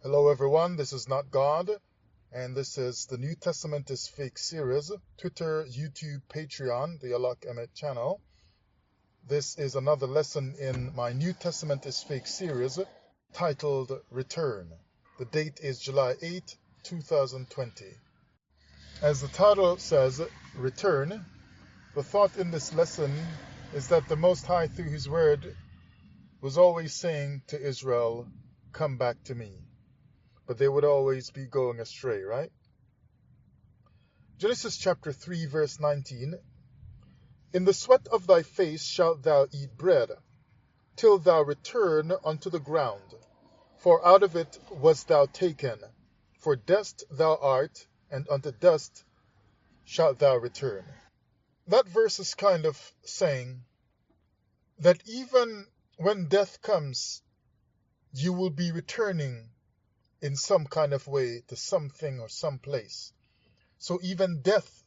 Hello everyone, this is Not God, and this is the New Testament is Fake series, Twitter, YouTube, Patreon, the Alok Emmett channel. This is another lesson in my New Testament is Fake series, titled Return. The date is July 8, 2020. As the title says, Return, the thought in this lesson is that the Most High through His Word was always saying to Israel, come back to me. But they would always be going astray, right? Genesis chapter 3 verse 19. In the sweat of thy face shalt thou eat bread, till thou return unto the ground. For out of it wast thou taken. For dust thou art, and unto dust shalt thou return. That verse is kind of saying that even when death comes, you will be returning in some kind of way to something or some place. So even death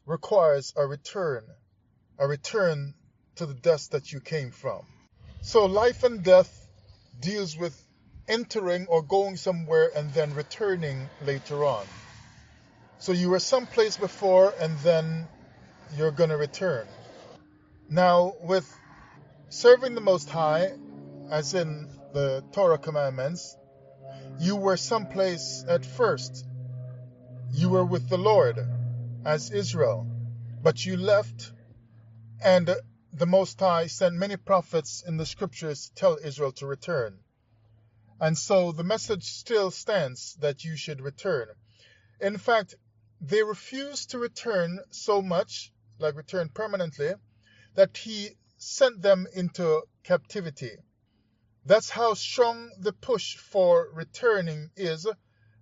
requires a return to the dust that you came from. So life and death deals with entering or going somewhere and then returning later on. So you were someplace before and then you're going to return. Now with serving the Most High, as in the Torah commandments, you were someplace at first. You were with the Lord as Israel, but you left, and the Most High sent many prophets in the scriptures to tell Israel to return. And so the message still stands that you should return. In fact, they refused to return so much, like return permanently, that He sent them into captivity. That's how strong the push for returning is,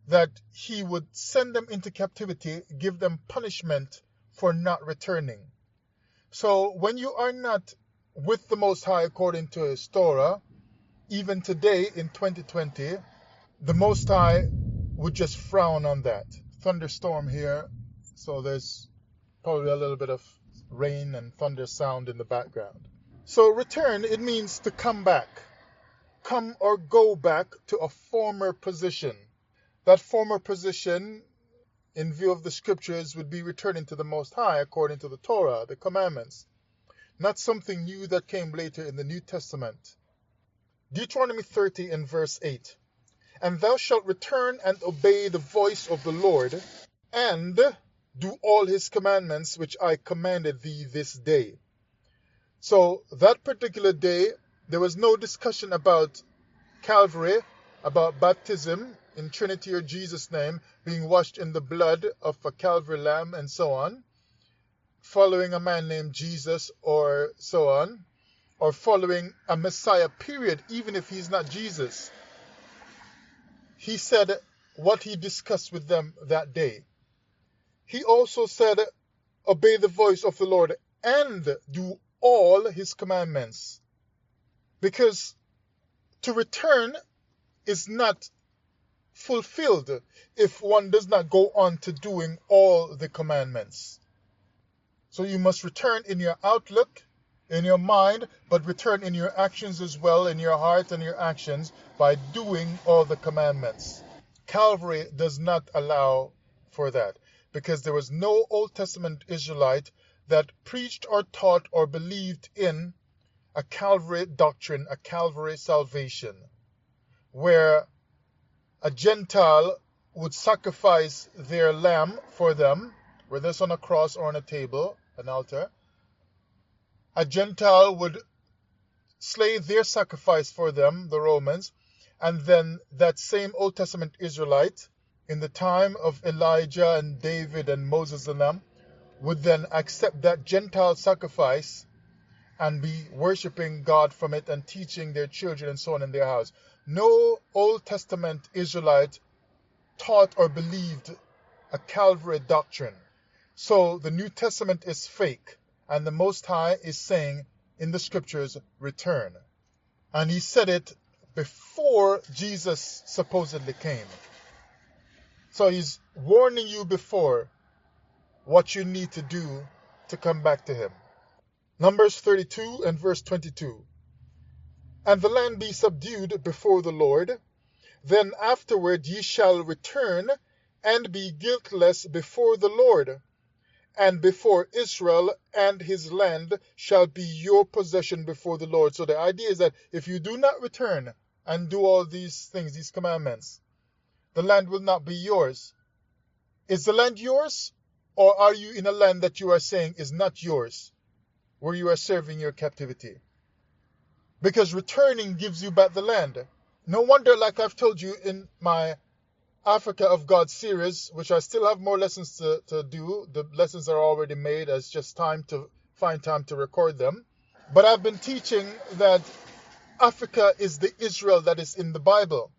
that He would send them into captivity, give them punishment for not returning. So when you are not with the Most High according to His Torah, even today in 2020, the Most High would just frown on that. Thunderstorm here, so there's probably a little bit of rain and thunder sound in the background. So return, it means to come back. Come or go back to a former position. That former position, in view of the scriptures, would be returning to the Most High according to the Torah, the commandments. Not something new that came later in the New Testament. Deuteronomy 30 and verse 8. And thou shalt return and obey the voice of the Lord, and do all His commandments which I commanded thee this day. So that particular day, there was no discussion about Calvary, about baptism in Trinity or Jesus' name, being washed in the blood of a Calvary lamb and so on, following a man named Jesus or so on, or following a Messiah period, even if he's not Jesus. He said what He discussed with them that day. He also said, obey the voice of the Lord and do all His commandments. Because to return is not fulfilled if one does not go on to doing all the commandments. So you must return in your outlook, in your mind, but return in your actions as well, in your heart and your actions, by doing all the commandments. Calvary does not allow for that, because there was no Old Testament Israelite that preached or taught or believed in a Calvary doctrine, a Calvary salvation, where a Gentile would sacrifice their lamb for them, whether it's on a cross or on a table, an altar. A Gentile would slay their sacrifice for them, the Romans, and then that same Old Testament Israelite, in the time of Elijah and David and Moses and them, would then accept that Gentile sacrifice and be worshiping God from it and teaching their children and so on in their house. No Old Testament Israelite taught or believed a Calvary doctrine. So the New Testament is fake, and the Most High is saying in the scriptures, return. And He said it before Jesus supposedly came. So He's warning you before what you need to do to come back to Him. Numbers 32 and verse 22. And the land be subdued before the Lord, Then afterward ye shall return and be guiltless before the Lord, and before Israel, and his land shall be your possession before the Lord. So the idea is that if you do not return and do all these things, these commandments, the land will not be yours. Is the land yours? Or are you in a land that you are saying is not yours, where you are serving your captivity? Because returning gives you back the land. No wonder, like I've told you in my Africa of God series, which I still have more lessons to do. The lessons are already made. It's just time to find time to record them. But I've been teaching that Africa is the Israel that is in the Bible.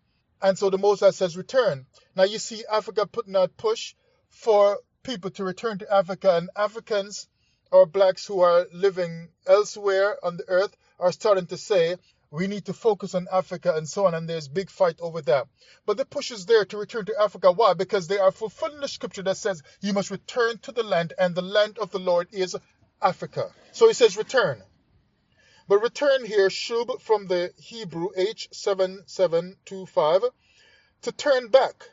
And so the Most High says return. Now you see Africa putting out push for people to return to Africa, and Africans or blacks who are living elsewhere on the earth are starting to say we need to focus on Africa and so on, and there's big fight over that. But the push is there to return to Africa. Why? Because they are fulfilling the scripture that says you must return to the land, and the land of the Lord is Africa. So he says return. But return here, shub, from the Hebrew H7725, to turn back.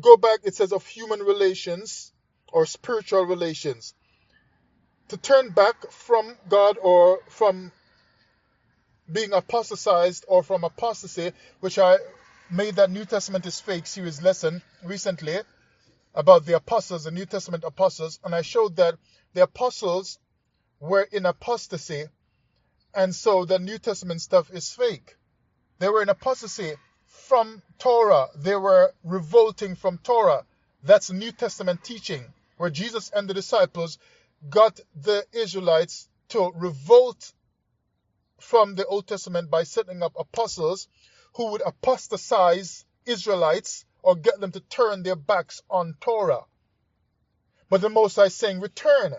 Go back, it says, of human relations or spiritual relations. To turn back from God, or from being apostatized, or from apostasy, which I made that New Testament is fake series lesson recently about the apostles, the New Testament apostles, and I showed that the apostles were in apostasy, and so the New Testament stuff is fake. They were in apostasy from Torah. They were revolting from Torah. That's New Testament teaching, where Jesus and the disciples got the Israelites to revolt from the Old Testament by setting up apostles who would apostatize Israelites or get them to turn their backs on Torah. But the Most High is saying, return.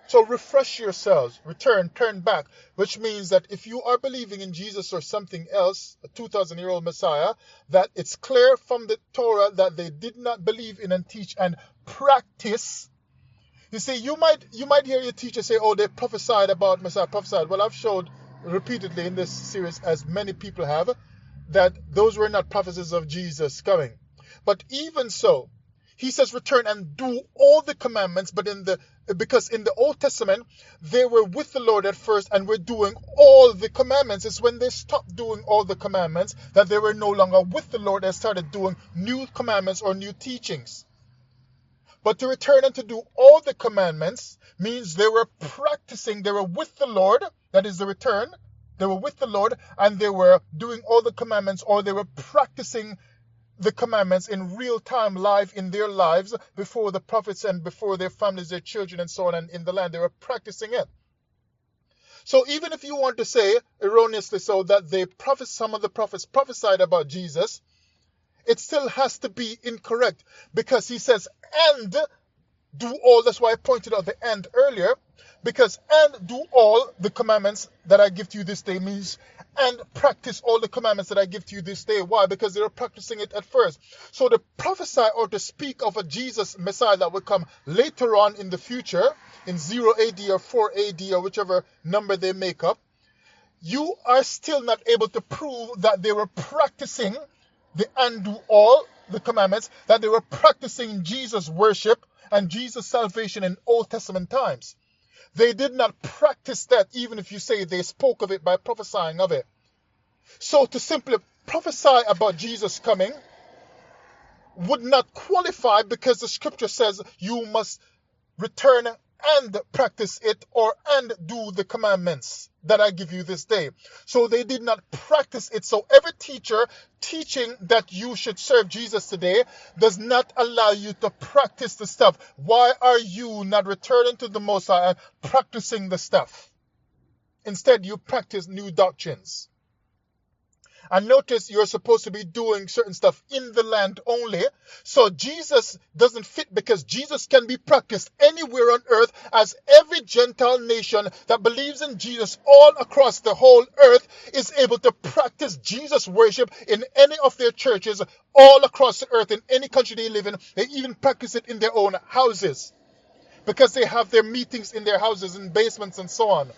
So refresh yourselves, return, turn back, which means that if you are believing in Jesus or something else, a 2,000-year-old Messiah, that it's clear from the Torah that they did not believe in and teach and practice. You see, you might hear your teacher say, oh, they prophesied about Messiah, prophesied. Well, I've showed repeatedly in this series, as many people have, that those were not prophecies of Jesus coming. But even so, he says return and do all the commandments, but because in the Old Testament, they were with the Lord at first and were doing all the commandments. It's when they stopped doing all the commandments that they were no longer with the Lord and started doing new commandments or new teachings. But to return and to do all the commandments means they were practicing, they were with the Lord, that is the return. They were with the Lord and they were doing all the commandments, or they were practicing the commandments in real time, live in their lives, before the prophets and before their families, their children and so on, and in the land. They were practicing it. So even if you want to say, erroneously so, that some of the prophets prophesied about Jesus, it still has to be incorrect, because he says, and do all. That's why I pointed out the and earlier, because and do all the commandments that I give to you this day means and practice all the commandments that I give to you this day. Why? Because they were practicing it at first. So to prophesy or to speak of a Jesus Messiah that will come later on in the future, in 0 AD or 4 AD or whichever number they make up, you are still not able to prove that they were practicing the and do all the commandments, that they were practicing Jesus worship and Jesus salvation in Old Testament times. They did not practice that, even if you say they spoke of it by prophesying of it. So to simply prophesy about Jesus coming would not qualify, because the scripture says you must return and practice it, or and do the commandments that I give you this day. So they did not practice it. So every teacher teaching that you should serve Jesus today does not allow you to practice the stuff. Why are you not returning to the Most High and practicing the stuff? Instead, you practice new doctrines. And notice you're supposed to be doing certain stuff in the land only. So Jesus doesn't fit, because Jesus can be practiced anywhere on earth, as every Gentile nation that believes in Jesus all across the whole earth is able to practice Jesus worship in any of their churches all across the earth, in any country they live in. They even practice it in their own houses, because they have their meetings in their houses, in basements and so on.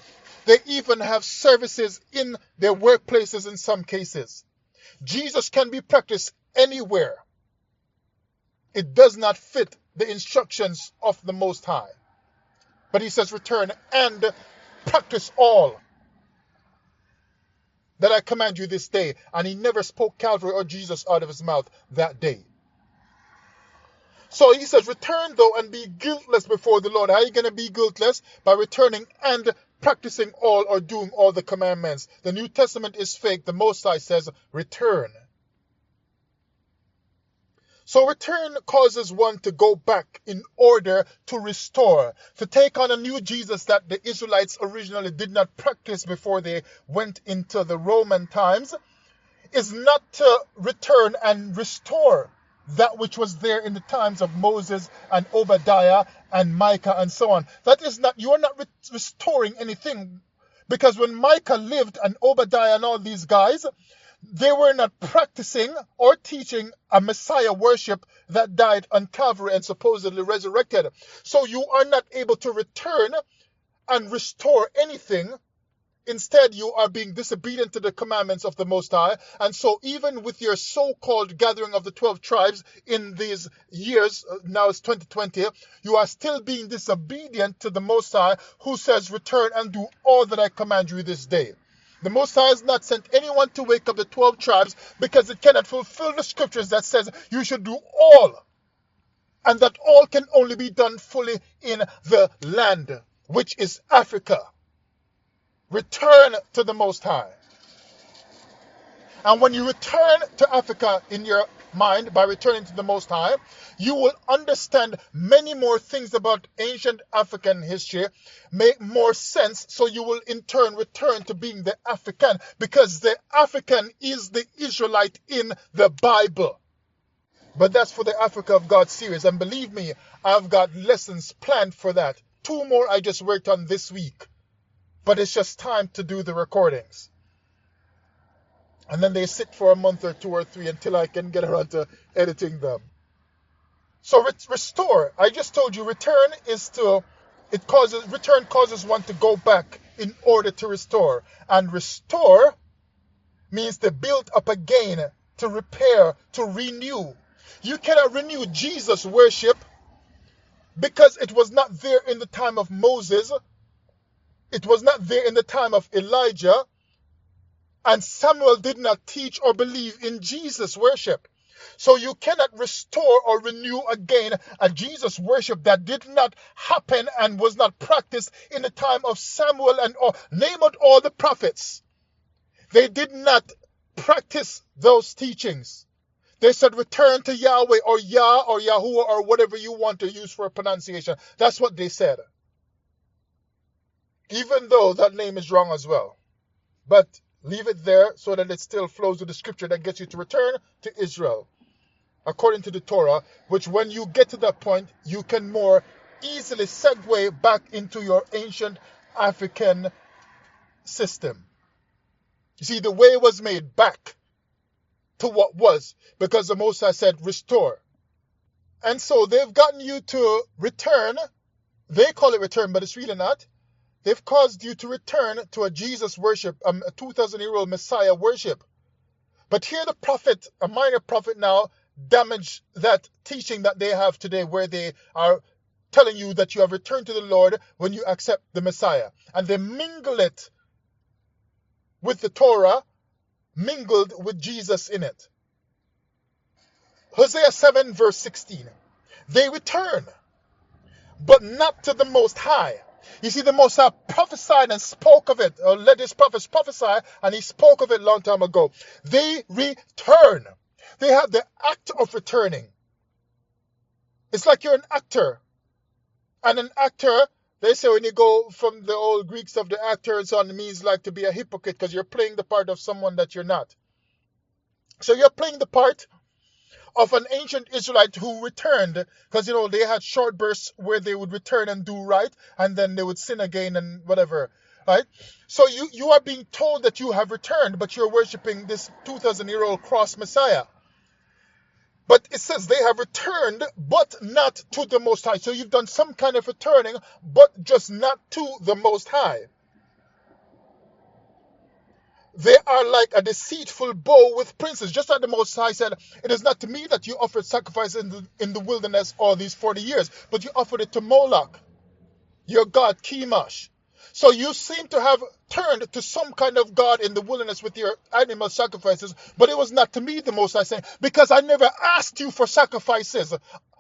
They even have services in their workplaces in some cases. Jesus can be practiced anywhere. It does not fit the instructions of the Most High. But he says, return and practice all that I command you this day. And he never spoke Calvary or Jesus out of his mouth that day. So he says, return though and be guiltless before the Lord. How are you going to be guiltless? By returning and practicing all or doing all the commandments. The New Testament is fake. The Most High says, return. So return causes one to go back in order to restore, to take on a new Jesus that the Israelites originally did not practice before they went into the Roman times, is not to return and restore that which was there in the times of Moses and Obadiah and Micah and so on. That is not, you are not restoring anything, because when Micah lived and Obadiah and all these guys, they were not practicing or teaching a Messiah worship that died on Calvary and supposedly resurrected. So you are not able to return and restore anything. Instead, you are being disobedient to the commandments of the Most High. And so even with your so-called gathering of the 12 tribes in these years, now it's 2020, you are still being disobedient to the Most High, who says, return and do all that I command you this day. The Most High has not sent anyone to wake up the 12 tribes because it cannot fulfill the scriptures that says you should do all. And that all can only be done fully in the land, which is Africa. Return to the Most High. And when you return to Africa in your mind by returning to the Most High, you will understand many more things about ancient African history, make more sense, so you will in turn return to being the African, because the African is the Israelite in the Bible. But that's for the Africa of God series, and believe me, I've got lessons planned for that. 2 more I just worked on this week, but it's just time to do the recordings. And then they sit for a month or 2 or 3 until I can get around to editing them. So restore. I just told you return causes one to go back in order to restore. And restore means to build up again, to repair, to renew. You cannot renew Jesus worship because it was not there in the time of Moses. It was not there in the time of Elijah. And Samuel did not teach or believe in Jesus worship. So you cannot restore or renew again a Jesus worship that did not happen and was not practiced in the time of Samuel and name out all the prophets. They did not practice those teachings. They said return to Yahweh or Yah or Yahuwah or whatever you want to use for a pronunciation. That's what they said. Even though that name is wrong as well. But leave it there so that it still flows with the scripture that gets you to return to Israel, according to the Torah, which when you get to that point, you can more easily segue back into your ancient African system. You see, the way was made back to what was, because the Most High said, restore. And so they've gotten you to return. They call it return, but it's really not. They've caused you to return to a Jesus worship, a 2,000-year-old Messiah worship. But here the prophet, a minor prophet now, damaged that teaching that they have today, where they are telling you that you have returned to the Lord when you accept the Messiah. And they mingle it with the Torah, mingled with Jesus in it. Hosea 7 verse 16. They return, but not to the Most High. You see, the Most High prophesied and spoke of it, or let his prophets prophesy, and he spoke of it a long time ago. They return. They have the act of returning. It's like you're an actor. And an actor, they say when you go from the old Greek stuff, the actor and so on, it means like to be a hypocrite because you're playing the part of someone that you're not. So you're playing the part of an ancient Israelite who returned, because they had short bursts where they would return and do right, and then they would sin again and whatever, right? So you are being told that you have returned, but you're worshiping this 2,000-year-old cross Messiah. But it says they have returned, but not to the Most High. So you've done some kind of returning, but just not to the Most High. They are like a deceitful bow with princes. Just like the Most High said, it is not to me that you offered sacrifice in the wilderness all these 40 years, but you offered it to Moloch, your god Chemosh. So you seem to have turned to some kind of god in the wilderness with your animal sacrifices, but it was not to me, the Most High saying, because I never asked you for sacrifices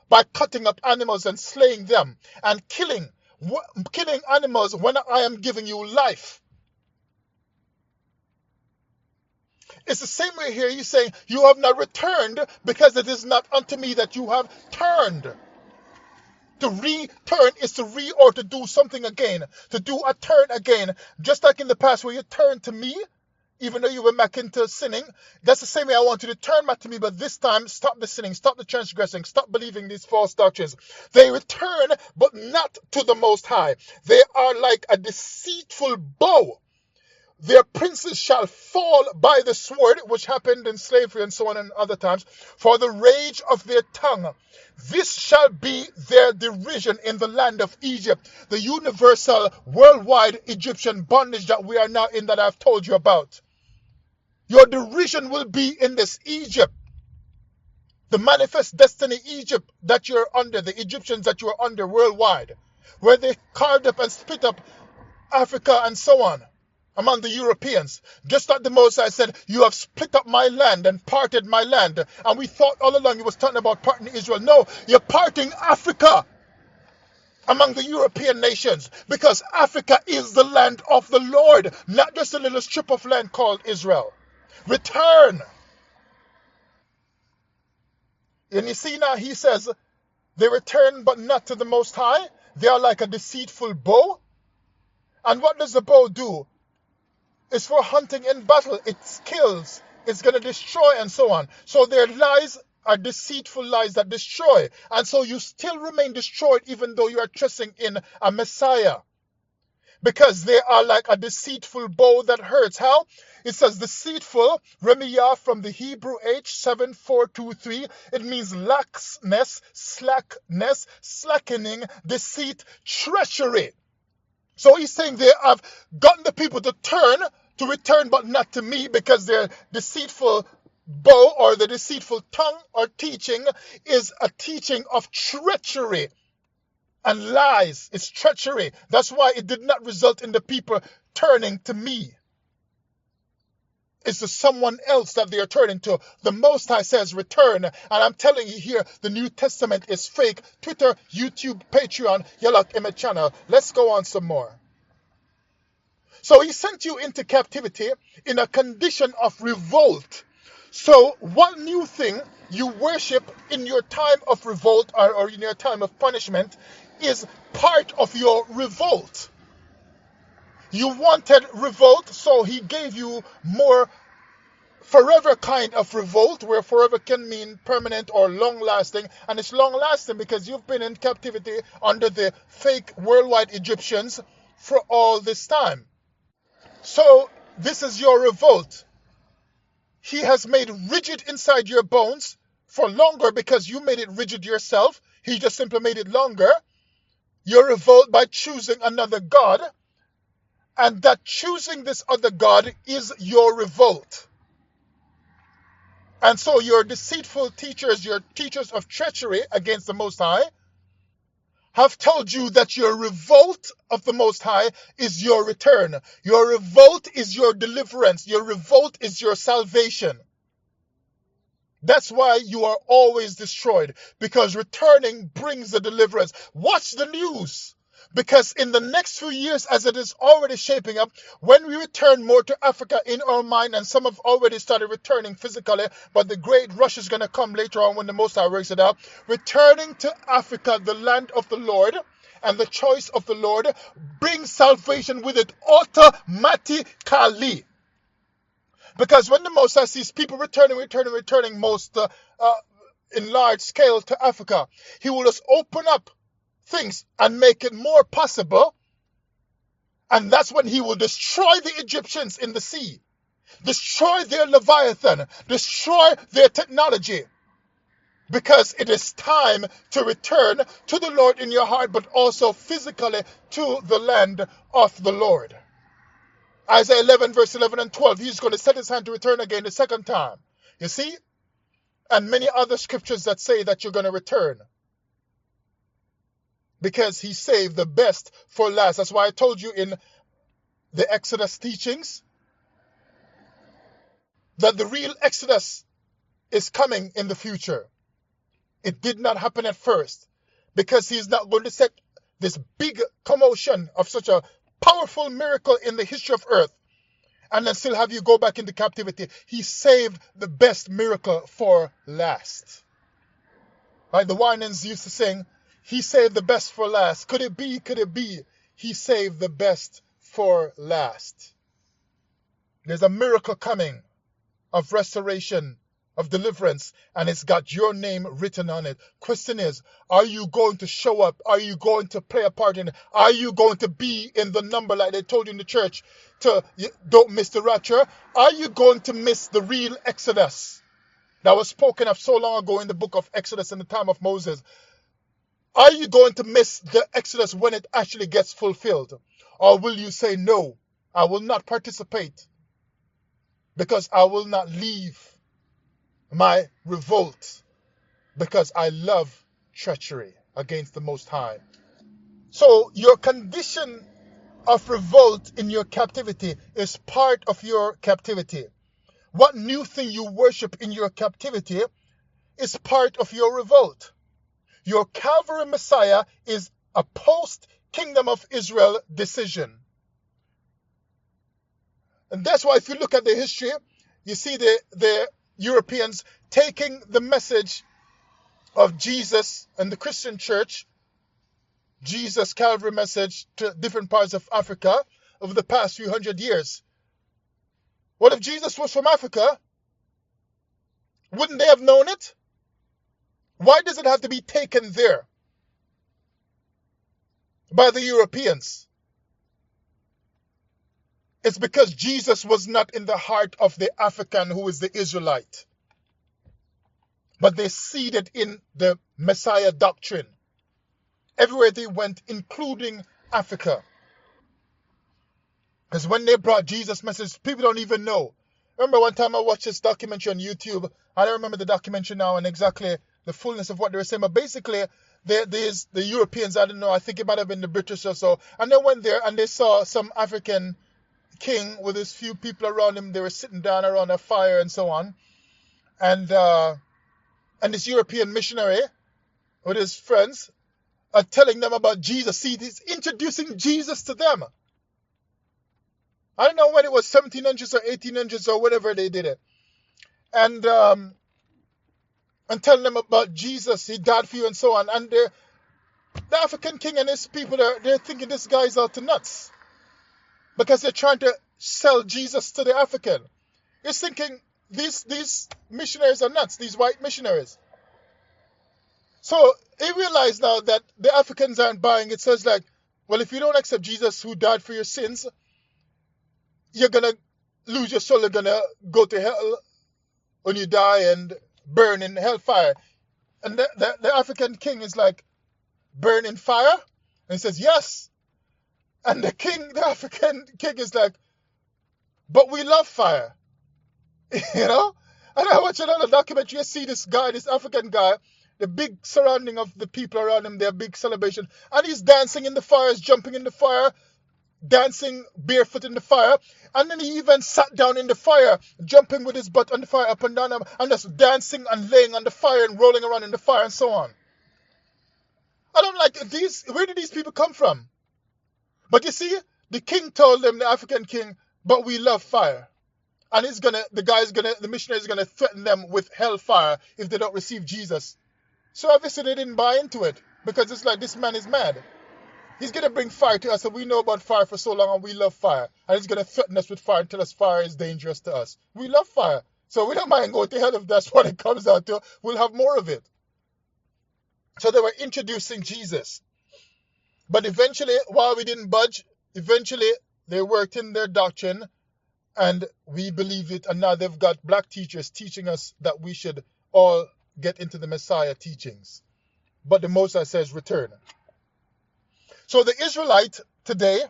by cutting up animals and slaying them and killing animals when I am giving you life. It's the same way here. He's saying, you have not returned because it is not unto me that you have turned. To return is to or to do something again. To do a turn again. Just like in the past where you turned to me, even though you were back into sinning. That's the same way I want you to turn back to me, but this time stop the sinning, stop the transgressing, stop believing these false doctrines. They return, but not to the Most High. They are like a deceitful bow. Their princes shall fall by the sword, which happened in slavery and so on and other times, for the rage of their tongue. This shall be their derision in the land of Egypt, the universal, worldwide Egyptian bondage that we are now in, that I've told you about. Your derision will be in this Egypt, the manifest destiny Egypt that you're under, the Egyptians that you're under worldwide, where they carved up and split up Africa and so on. Among the Europeans, just like the Most High said, you have split up my land and parted my land. And we thought all along he was talking about parting Israel. No, you're parting Africa among the European nations, because Africa is the land of the Lord, not just a little strip of land called Israel. Return. And you see now, he says, they return but not to the Most High. They are like a deceitful bow. And what does the bow do? It's for hunting in battle. It kills. It's going to destroy and so on. So their lies are deceitful lies that destroy. And so you still remain destroyed even though you are trusting in a Messiah. Because they are like a deceitful bow that hurts. How? It says deceitful, remiyah, from the Hebrew H7423. It means laxness, slackness, slackening, deceit, treachery. So he's saying they have gotten the people to return, but not to me, because their deceitful bow or the deceitful tongue or teaching is a teaching of treachery and lies. It's treachery. That's why it did not result in the people turning to me. It's to someone else that they are turning to. The Most High says return. And I'm telling you here, the New Testament is fake. Twitter, YouTube, Patreon, Yalak Emmett channel. Let's go on some more. So he sent you into captivity in a condition of revolt. So what new thing you worship in your time of revolt or in your time of punishment is part of your revolt. You wanted revolt, so he gave you more forever kind of revolt, where forever can mean permanent or long-lasting. And it's long-lasting because you've been in captivity under the fake worldwide Egyptians for all this time. So this is your revolt. He has made rigid inside your bones for longer because you made it rigid yourself. He just simply made it longer. Your revolt by choosing another God. And that choosing this other God is your revolt. And so your deceitful teachers, your teachers of treachery against the Most High, have told you that your revolt of the Most High is your return. Your revolt is your deliverance. Your revolt is your salvation. That's why you are always destroyed, because returning brings the deliverance. Watch the news. Because in the next few years, as it is already shaping up, when we return more to Africa in our mind, and some have already started returning physically, but the great rush is going to come later on when the Most High works it out. Returning to Africa, the land of the Lord, and the choice of the Lord, brings salvation with it automatically. Because when the Most High sees people returning most in large scale to Africa, he will just open up things and make it more possible, and that's when he will destroy the Egyptians in the sea, destroy their Leviathan, destroy their technology, because it is time to return to the Lord in your heart, but also physically to the land of the Lord. Isaiah 11 verse 11 and 12. He's going to set his hand to return again the second time. You see? And many other scriptures that say that you're going to return. Because he saved the best for last. That's why I told you in the Exodus teachings that the real Exodus is coming in the future. It did not happen at first. Because he's not going to set this big commotion of such a powerful miracle in the history of earth and then still have you go back into captivity. He saved the best miracle for last. Like the Winans used to sing, he saved the best for last. Could it be? Could it be? He saved the best for last. There's a miracle coming of restoration, of deliverance, and it's got your name written on it. Question is, are you going to show up? Are you going to play a part in it? Are you going to be in the number like they told you in the church to don't miss the rapture? Are you going to miss the real Exodus that was spoken of so long ago in the book of Exodus in the time of Moses? Are you going to miss the Exodus when it actually gets fulfilled? Or will you say, no, I will not participate because I will not leave my revolt because I love treachery against the Most High. So your condition of revolt in your captivity is part of your captivity. What new thing you worship in your captivity is part of your revolt. Your Calvary Messiah is a post-Kingdom of Israel decision. And that's why if you look at the history, you see the Europeans taking the message of Jesus and the Christian church, Jesus' Calvary message, to different parts of Africa over the past few hundred years. What if Jesus was from Africa? Wouldn't they have known it? Why does it have to be taken there by the Europeans? It's because Jesus was not in the heart of the African who is the Israelite. But they seeded in the Messiah doctrine everywhere they went, including Africa. Because when they brought Jesus' message, people don't even know. Remember one time I watched this documentary on YouTube. I don't remember the documentary now and exactly the fullness of what they were saying. But basically, the Europeans, I don't know, I think it might have been the British or so. And they went there and they saw some African king with his few people around him. They were sitting down around a fire and so on. And this European missionary with his friends are telling them about Jesus. See, he's introducing Jesus to them. I don't know when it was, 1700s or 1800s or whatever they did it. And telling them about Jesus, he died for you and so on. And the African king and his people, they're thinking this guy's out to nuts. Because they're trying to sell Jesus to the African. He's thinking these missionaries are nuts, these white missionaries. So he realized now that the Africans aren't buying it. So it's like, well, if you don't accept Jesus who died for your sins, you're going to lose your soul. You're going to go to hell when you die and burn in hellfire. And the African king is like, burn in fire? And he says, yes. And the African king is like, but we love fire. You know? And I watch another documentary, you see this guy, this African guy, the big surrounding of the people around him, their big celebration. And he's dancing in the fire, he's jumping in the fire, dancing barefoot in the fire. And then he even sat down in the fire, jumping with his butt on the fire up and down, and just dancing and laying on the fire and rolling around in the fire and so on. And I'm like, where did these people come from? But you see, the king told them, the African king, but we love fire. And the missionary is gonna threaten them with hellfire if they don't receive Jesus. So obviously they didn't buy into it, because it's like, this man is mad. He's gonna bring fire to us, and we know about fire for so long, and we love fire. And he's gonna threaten us with fire and tell us fire is dangerous to us. We love fire, so we don't mind going to hell if that's what it comes out to. We'll have more of it. So they were introducing Jesus. But eventually, while we didn't budge, eventually they worked in their doctrine, and we believed it, and now they've got black teachers teaching us that we should all get into the Messiah teachings. But the Most High says return. So the Israelite today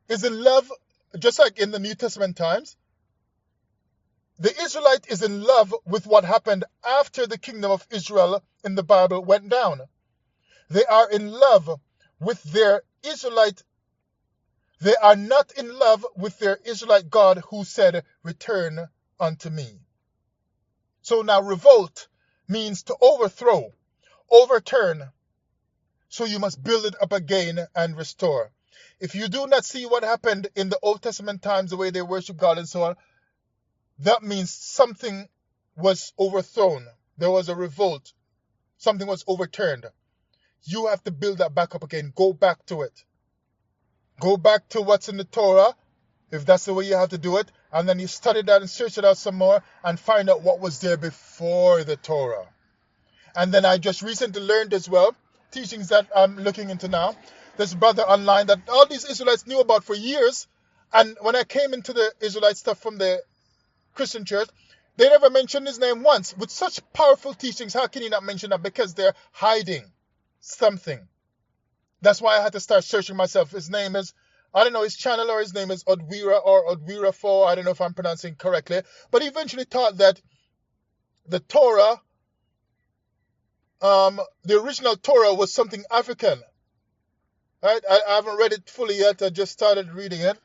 is in love just like in the New Testament times, the Israelite is in love with what happened after the kingdom of Israel in the Bible went down. They are in love with their Israelite. They are not in love with their Israelite God who said, "Return unto me." So now revolt means to overthrow, overturn. So you must build it up again and restore. If you do not see what happened in the Old Testament times, the way they worship God and so on, that means something was overthrown. There was a revolt. Something was overturned. You have to build that back up again. Go back to it. Go back to what's in the Torah, if that's the way you have to do it, and then you study that and search it out some more and find out what was there before the Torah. And then I just recently learned as well, teachings that I'm looking into now, this brother online that all these Israelites knew about for years, and when I came into the Israelite stuff from the Christian church, they never mentioned his name once. With such powerful teachings, how can you not mention that? Because they're hiding something. That's why I had to start searching myself. His name is, I don't know his channel, or his name is Odwira or Odwira 4. I don't know if I'm pronouncing correctly. But he eventually taught that the Torah, the original Torah was something African. Right? I haven't read it fully yet. I just started reading it.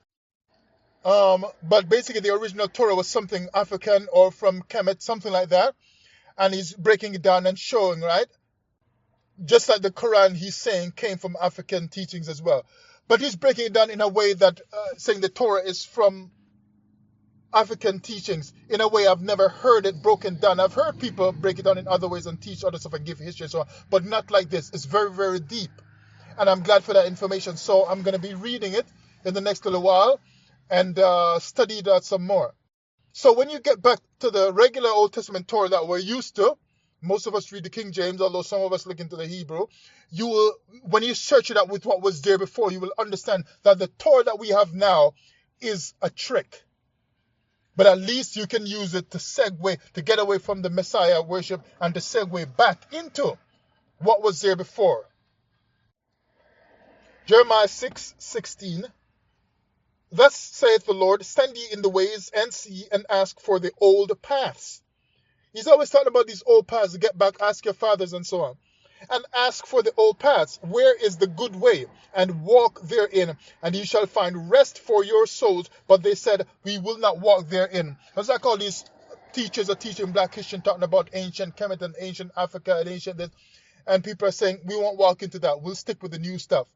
But basically the original Torah was something African or from Kemet, something like that. And he's breaking it down and showing, right? Just like the Quran, he's saying, came from African teachings as well. But he's breaking it down in a way that, saying the Torah is from African teachings. In a way I've never heard it broken down. I've heard people break it down in other ways and teach other stuff and give history and so on. But not like this. It's very, very deep. And I'm glad for that information. So I'm going to be reading it in the next little while and study that some more. So when you get back to the regular Old Testament Torah that we're used to, most of us read the King James, although some of us look into the Hebrew, you will, when you search it out with what was there before, you will understand that the Torah that we have now is a trick. But at least you can use it to segue, to get away from the Messiah worship and to segue back into what was there before. Jeremiah 6:16. Thus saith the Lord, stand ye in the ways and see and ask for the old paths. He's always talking about these old paths. Get back, ask your fathers and so on. And ask for the old paths. Where is the good way? And walk therein. And ye shall find rest for your souls. But they said, we will not walk therein. That's like all these teachers are teaching black Christian, talking about ancient Kemet and ancient Africa and ancient this. And people are saying, we won't walk into that. We'll stick with the new stuff.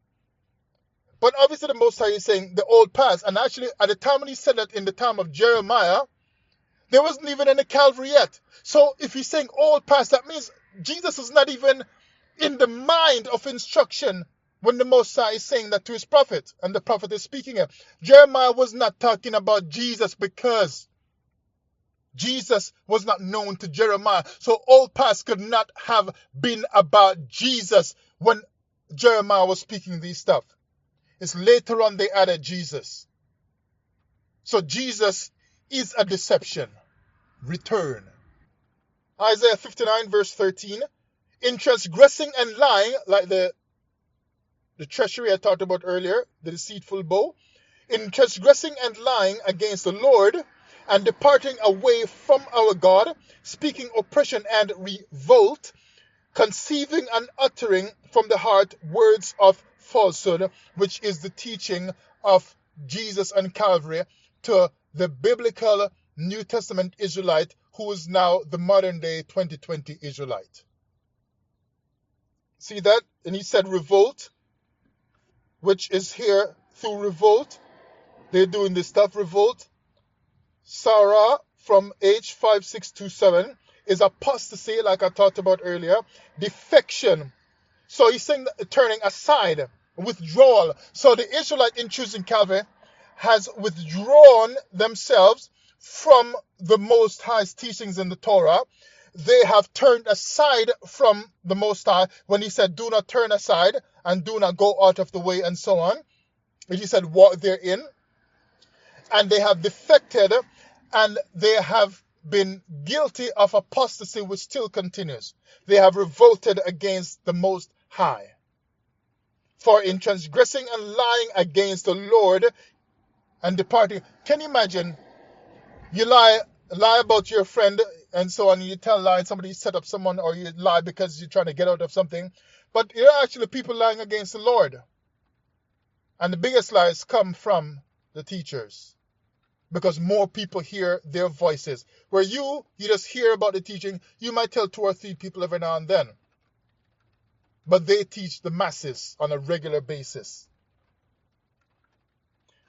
But obviously the Most High is saying the old paths. And actually, at the time when he said that in the time of Jeremiah, there wasn't even any Calvary yet. So if he's saying old past, that means Jesus is not even in the mind of instruction when the Most High is saying that to his prophet. And the prophet is speaking it. Jeremiah was not talking about Jesus because Jesus was not known to Jeremiah. So old past could not have been about Jesus when Jeremiah was speaking these stuff. It's later on they added Jesus. So Jesus is a deception. Return. Isaiah 59 verse 13. In transgressing and lying, like the treachery I talked about earlier, the deceitful bow. In transgressing and lying against the Lord, and departing away from our God, speaking oppression and revolt, conceiving and uttering from the heart words of falsehood, which is the teaching of Jesus and Calvary to the biblical New Testament Israelite who is now the modern day 2020 Israelite. See that? And he said revolt, which is here through revolt. They're doing this stuff, revolt. Sarah from H5627 is apostasy, like I talked about earlier. Defection. So he's saying that turning aside, withdrawal. So the Israelite in choosing Calvary has withdrawn themselves from the Most High's teachings in the Torah. They have turned aside from the Most High when he said, do not turn aside and do not go out of the way and so on. And he said, walk therein. And they have defected and they have been guilty of apostasy, which still continues. They have revolted against the Most High. For in transgressing and lying against the Lord, and departing. Can you imagine? You lie about your friend and so on. You tell lies. Somebody set up someone, or you lie because you're trying to get out of something. But you're actually people lying against the Lord. And the biggest lies come from the teachers, because more people hear their voices. Where you just hear about the teaching, you might tell 2 or 3 people every now and then. But they teach the masses on a regular basis.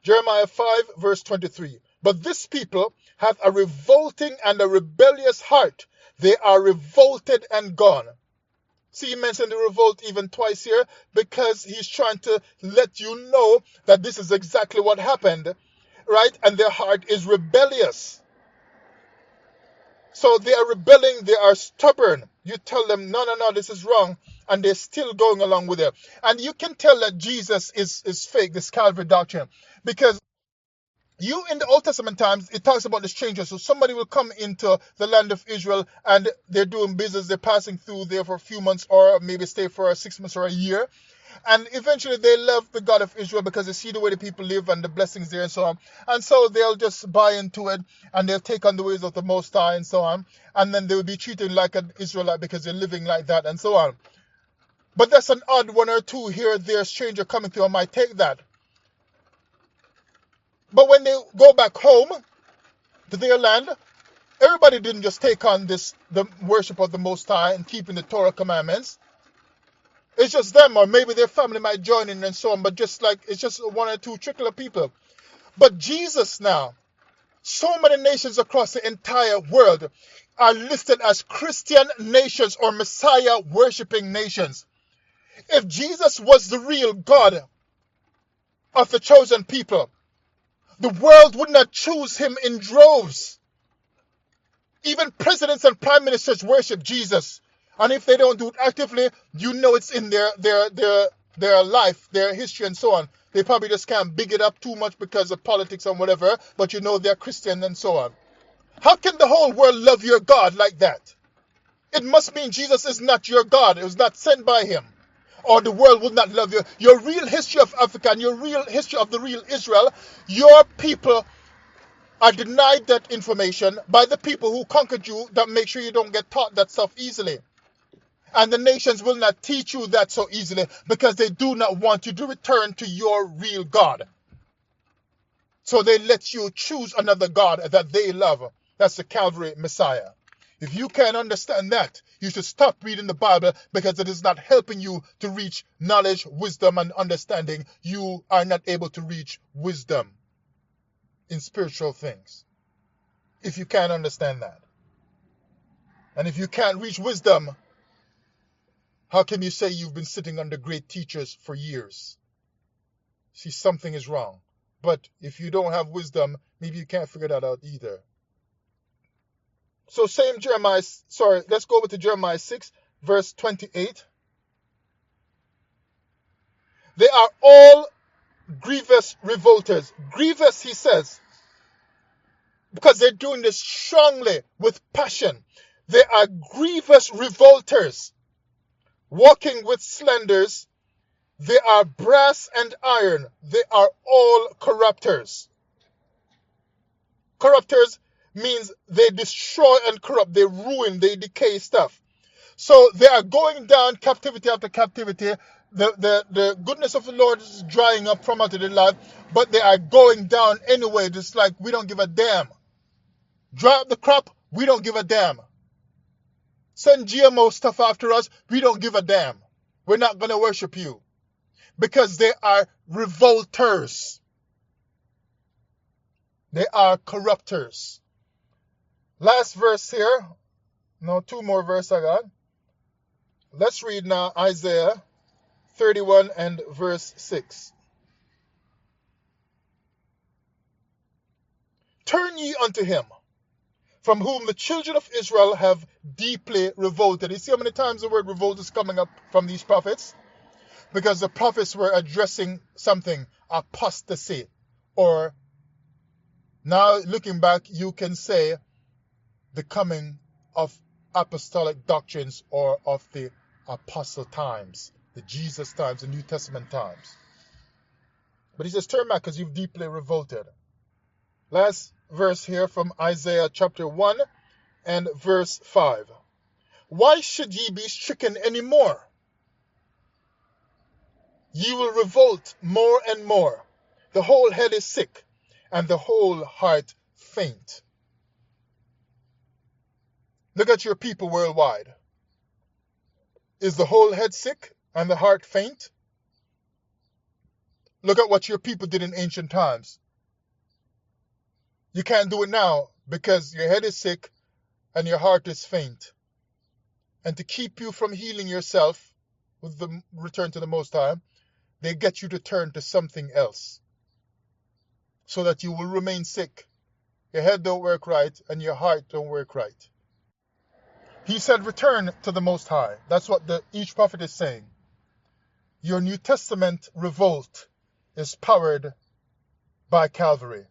Jeremiah 5 verse 23. But this people have a revolting and a rebellious heart. They are revolted and gone. See, he mentioned the revolt even twice here, because he's trying to let you know that this is exactly what happened, right? And their heart is rebellious. So they are rebelling, they are stubborn. You tell them, no, this is wrong, and they're still going along with it. And you can tell that Jesus is fake, this Calvary doctrine, because in the Old Testament times, it talks about the strangers. So somebody will come into the land of Israel, and they're doing business, they're passing through there for a few months, or maybe stay for 6 months or a year. And eventually they love the God of Israel because they see the way the people live and the blessings there and so on. And so they'll just buy into it, and they'll take on the ways of the Most High and so on. And then they'll be treated like an Israelite because they're living like that and so on. But that's an odd 1 or 2 here or there stranger coming through. I might take that. But when they go back home to their land, everybody didn't just take on the worship of the Most High and keeping the Torah commandments. It's just them, or maybe their family might join in and so on, but it's just 1 or 2 trickle of people. But Jesus now, so many nations across the entire world are listed as Christian nations or Messiah worshipping nations. If Jesus was the real God of the chosen people, the world would not choose him in droves. Even presidents and prime ministers worship Jesus. And if they don't do it actively, you know it's in their life, their history and so on. They probably just can't big it up too much because of politics and whatever, but you know they're Christian and so on. How can the whole world love your God like that? It must mean Jesus is not your God. It was not sent by him. Or the world would not love you. Your real history of Africa and your real history of the real Israel, your people are denied that information by the people who conquered you, that make sure you don't get taught that stuff easily. And the nations will not teach you that so easily because they do not want you to return to your real God. So they let you choose another God that they love. That's the Calvary Messiah. If you can't understand that, you should stop reading the Bible, because it is not helping you to reach knowledge, wisdom, and understanding. You are not able to reach wisdom in spiritual things if you can't understand that. And if you can't reach wisdom, how can you say you've been sitting under great teachers for years? See, something is wrong. But if you don't have wisdom, maybe you can't figure that out either. So let's go over to Jeremiah 6, verse 28. They are all grievous revolters. Grievous, he says, because they're doing this strongly with passion. They are grievous revolters, walking with slanders. They are brass and iron. They are all corrupters. Corrupters means they destroy and corrupt. They ruin, they decay stuff. So they are going down captivity after captivity. The goodness of the Lord is drying up from out of their life, but they are going down anyway. Just like we don't give a damn. Dry up the crop, we don't give a damn. Send GMO stuff after us, we don't give a damn. We're not going to worship you. Because they are revolters. They are corrupters. Last verse here. No, 2 more verses I got. Let's read now Isaiah 31 and verse 6. Turn ye unto him, from whom the children of Israel have deeply revolted. You see how many times the word revolt is coming up from these prophets? Because the prophets were addressing something, apostasy. Or now looking back, you can say the coming of apostolic doctrines, or of the apostle times, the Jesus times, the New Testament times. But he says, turn back because you've deeply revolted. Last verse here from Isaiah chapter 1 and verse 5. Why should ye be stricken any more? Ye will revolt more and more. The whole head is sick, and the whole heart faint. Look at your people worldwide. Is the whole head sick and the heart faint? Look at what your people did in ancient times. You can't do it now because your head is sick and your heart is faint. And to keep you from healing yourself with the return to the Most High, they get you to turn to something else so that you will remain sick. Your head don't work right and your heart don't work right. He said, return to the Most High. That's what each prophet is saying. Your New Testament revolt is powered by Calvary.